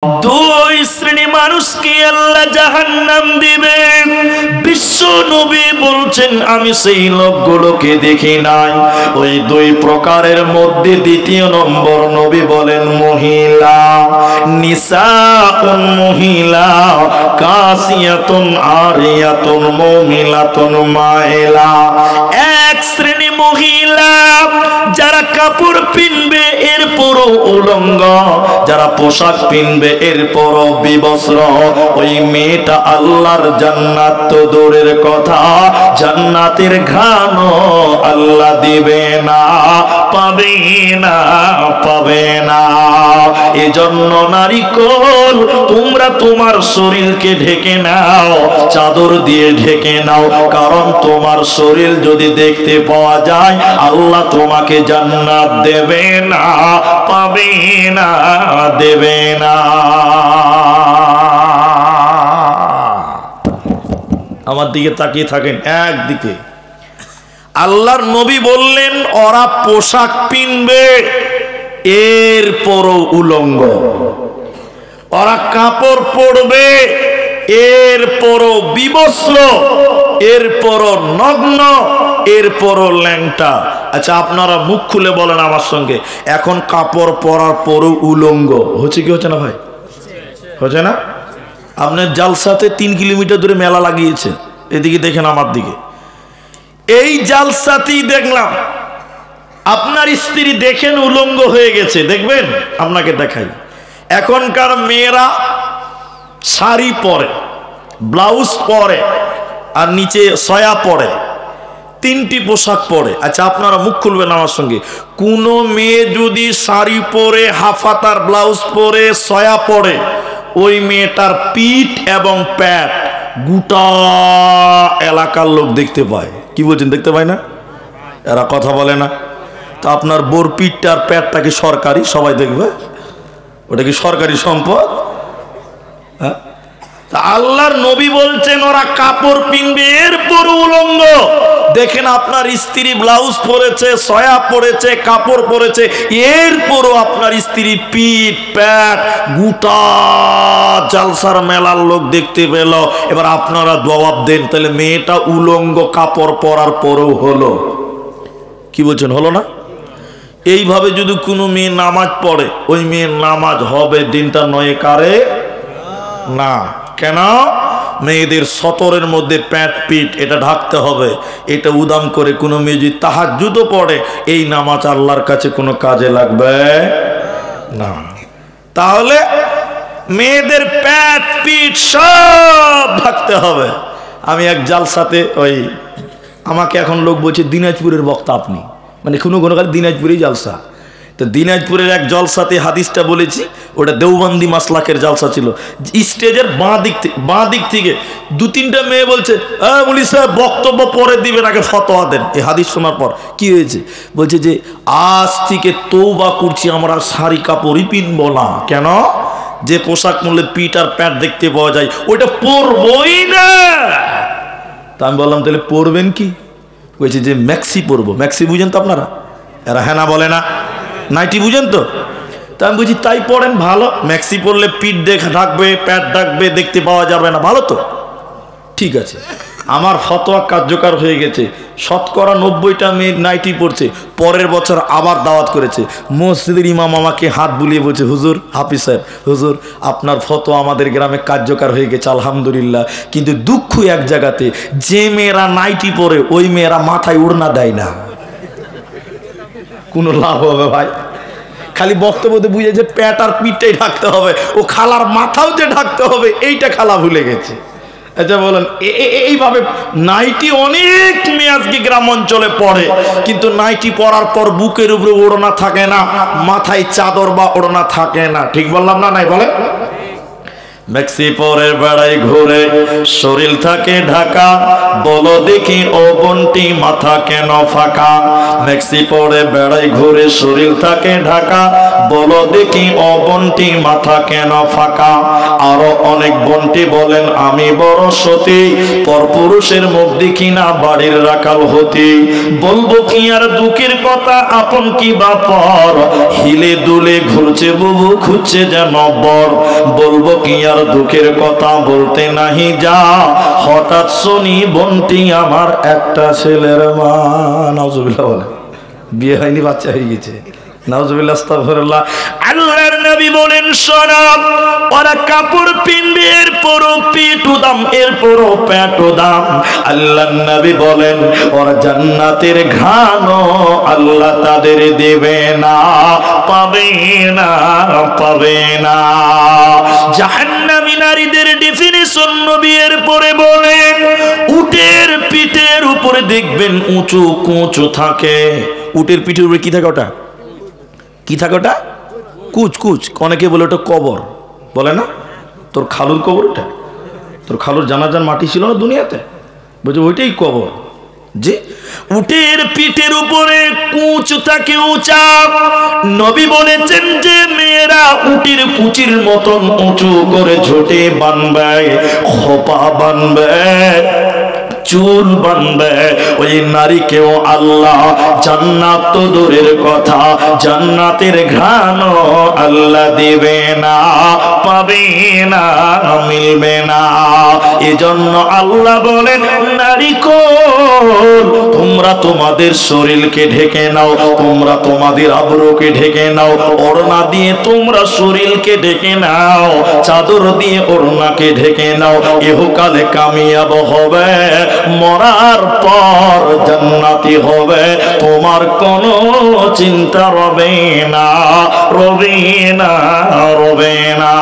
দুই শ্রেণী মানুষকে আল্লাহ জাহান্নাম দিবে। বিশ্ব নবী বলছেন আমি সেই লোকগুলোকে দেখি নাই। ওই দুই প্রকারের মধ্যে দ্বিতীয় নম্বর নবী বলেন মহিলা, নিসাউন মহিলা, কাসিয়াতুন আরিয়াতুন মুমিলাতুন মাইলা। এক শ্রেণী মহিলা যারা কাপড় পিনবে এরপরও উলঙ্গ, যারা পোশাক পিনবে এরপরও বিবস্ত্র, ওই মেয়েটা আল্লাহর জান্নাত তো দূরের কথা, জান্নাতের ঘ্রাণও আল্লাহ দিবে না, পাবে না, পাবে না। এজন্য নারীকুল তোমরা তোমার শরীরকে ঢেকে নাও, চাদর দিয়ে ঢেকে নাও, কারণ তোমার শরীর যদি দেখতে পাওয়া যায় আল্লাহ তোমাকে জান্নাত দেবে না, পাবে না, দেবে না। আমার দিকে তাকিয়ে থাকেন, একদিকে আল্লাহর নবী বললেন ওরা পোশাক পিনবে এরপরও উলঙ্গ, ওরা কাপড় পরবে এরপরও বিবস্ত্র, এরপরও নগ্ন, এরপরও ল্যাংটা। আচ্ছা আপনারা মুখ খুলে বলেন আমার সঙ্গে, এখন কাপড় পরার পরও উলঙ্গ হচ্ছে কি হচ্ছে না ভাই? হচ্ছে না? আপনার জালসাতে 3 কিলোমিটার দূরে মেলা লাগিয়েছে, এদিকে দেখেন আমার দিকে, এই জালসাতেই দেখলাম আপনার স্ত্রী দেখেন উলঙ্গ হয়ে গেছে, দেখবেন আপনাকে দেখাই। এখনকার মেয়েরা শাড়ি পরে, ব্লাউজ পরে, আর নিচে সয়া পরে, 3টি পোশাক পরে। আচ্ছা আপনারা মুখ খুলবেন আমার সঙ্গে, কোনো মেয়ে যদি শাড়ি পরে, হাফাতার ব্লাউজ পরে, সয়া পরে, ওই মেয়েটার পিঠ এবং প্যাট গোটা এলাকার লোক দেখতে পায়। কি বলছেন, দেখতে পায় না? এরা কথা বলে না। তা আপনার বোর পিঠটা আর প্যাটটা কি সরকারি? সবাই দেখবে? ওটা কি সরকারি সম্পদ? হ্যাঁ, আল্লাহর নবী বলছেন ওরা কাপড় পিনবে এরপর উলঙ্গ। দেখেন আপনার স্ত্রী ব্লাউজ পরেছে, সয়া পরেছে, কাপড় পরেছে, এরপরও আপনার স্ত্রী পিঠ প্যাট গোটা জালসার মেলার লোক দেখতে পেল। এবার আপনারা জবাব দেন, তাহলে মেয়েটা উলঙ্গ কাপড় পরার পরেও হলো? কি বলছেন, হলো না? এইভাবে যদি কোনো মেয়ে নামাজ পড়ে, ওই মেয়ের নামাজ হবে দিনটা নয় কারে না। কেন? মেয়েদের সতরের মধ্যে প্যাট পিঠ এটা ঢাকতে হবে, এটা উদাম করে কোনো মেয়ে যদি তাহাজ্জুদও পড়ে, এই নামাজ আল্লাহর কাছে কোনো কাজে লাগবে না। তাহলে মেয়েদের প্যাট পিঠ সব ঢাকতে হবে। আমি এক জালসাতে, ওই আমাকে এখন লোক বলছে দিনাজপুরের বক্তা আপনি, মানে কোনো কালে দিনাজপুরেই জালসা। তো দিনাজপুরের এক জলসাতে হাদিসটা বলেছি, ওটা দেওবন্দি মাসলাকের জলসা ছিল। স্টেজের বাঁ দিক থেকে 2-3টা মেয়ে বলছে মুলি সাহেব বক্তব্য পরে দিবেন, আগে ফতোয়া দেন। এই হাদিস শোনার পর কি হয়েছে, বলছে যে আজ থেকে তওবা করছি আমরা শাড়ি কাপড়ই পিনবো না। কেন? যে পোশাক মূল্যে পিঠ আর প্যান্ট দেখতে পাওয়া যায় ওইটা পরবই না। তা আমি বললাম তাহলে পরবেন কি? বলছে যে ম্যাক্সি পরবো। ম্যাক্সি বুঝেন তো আপনারা? এরা হ্যাঁ না বলে না? নাইটি বুঝেন তো? তা আমি বুঝি তাই পড়েন, ভালো। ম্যাক্সি পরলে পিঠ ঢাকবে, প্যাট ঢাকবে, দেখতে পাওয়া যাবে না, ভালো তো, ঠিক আছে। আমার ফতোয়া কার্যকর হয়ে গেছে। 90%টা মেয়ে নাইটি পড়ছে। পরের বছর আবার দাওয়াত করেছে। মসজিদের ইমাম আমাকে হাত বুলিয়ে বলছে, হুজুর, হাফিজ সাহেব, হুজুর আপনার ফতোয়া আমাদের গ্রামে কার্যকর হয়ে গেছে আলহামদুলিল্লাহ, কিন্তু দুঃখ এক জায়গাতে, যে মেয়েরা নাইটি পরে ওই মেয়েরা মাথায় ওড়না দেয় না। কোনো লাভ হবে ভাই? খালি বক্তব্যতে বুঝে যে প্যাট আর পিঠটাই ঢাকতে হবে, ও খালার মাথাও যে ঢাকতে হবে এইটা খালা ভুলে গেছে। আচ্ছা বলেন, এইভাবে নাইটি অনেক মেয়ে আজকে গ্রাম অঞ্চলে পড়ে, কিন্তু নাইটি পরার পর বুকের উপরে ওড়না থাকে না, মাথায় চাদর বা ওড়না থাকে না। ঠিক বললাম না? নাই বলে? মেক্সি পরে বেড়াই ঘুরে শরীর থাকে ঢাকা, বলো দেখি ও বন্টি মাথা কেন ফাঁকা। মেক্সি পরে বেড়াই ঘুরে শরীর থাকে ঢাকা, বলো দেখি ও বন্টি মাথা কেন ফাঁকা। আরো অনেক বন্টি বলেন আমি বড় সতী, পরপুরুষের মুখ দেখি না বাড়ির রাখাল হতি। বলবো কি আর দুঃখের কথা আপন কি বা পর, হিলে দুলে ঘুরছে বুবু খুঁজছে যেন বর। বলবো কি আর দুঃখের কথা বলতে নাহি যা, হঠাৎ শুনি বন্টি আমার একটা ছেলের মা। নাউজুবিল্লাহ বলে, বিয়ে হয়নি বাচ্চা হয়ে গেছে। নাউজুবিল্লাহ আস্তাগফিরুল্লাহ। আল্লাহর নবী বলেন শোনো, ওরা কাপড় পিনবে এরপরও পেটু দাম, এরপরও পেটু দাম। আল্লাহর নবী বলেন ওরা জান্নাতের ঘ্রাণও আল্লাহ তাদের দেবে না, পাবে না, পাবে না। জাহান্নামী নারীদের ডেফিনিশন নবী এরপরে বলেন উটের পিঠের উপরে দেখবেন উঁচু কুঁচু থাকে। উটের পিঠের উপরে কি থাকে? ওটা কি থাকে? ওটা কুচ কুচ। অনেকে বলে ওটা কবর, বলে না? তোর খালুর কবর ওটা, তোর খালুর জানাজার মাটি ছিল না দুনিয়াতে, বুঝছো? ওইটাই কবর। যে উটের পিঠের উপরে কুচ থাকে উঁচা। নবী বলেছেন যে মেয়েরা উটের কুচির মতন উঁচু করে ঝোটে বানবে, খোপা বানবে, চুল বানবে। ওই নারীকেও আল্লাহ জান্নাত তো দূরের কথা, জান্নাতের ঘ্রাণও আল্লাহ দেবে না, পাবে না, মিলবে না। এজন্য আল্লাহ বলেন নারীকুল তোমরা তোমাদের শরীরকে ঢেকে নাও, তোমরা তোমাদের আবরুকে ঢেকে নাও, ওড়না দিয়ে তোমরা শরীরকে ঢেকে নাও, চাদর দিয়ে ওড়নাকে ঢেকে নাও। ইহকালে কামিয়াব হবে, মরার পর জান্নাতি হবে, তোমার কোনো চিন্তা রবে না, রবে না, রবে না।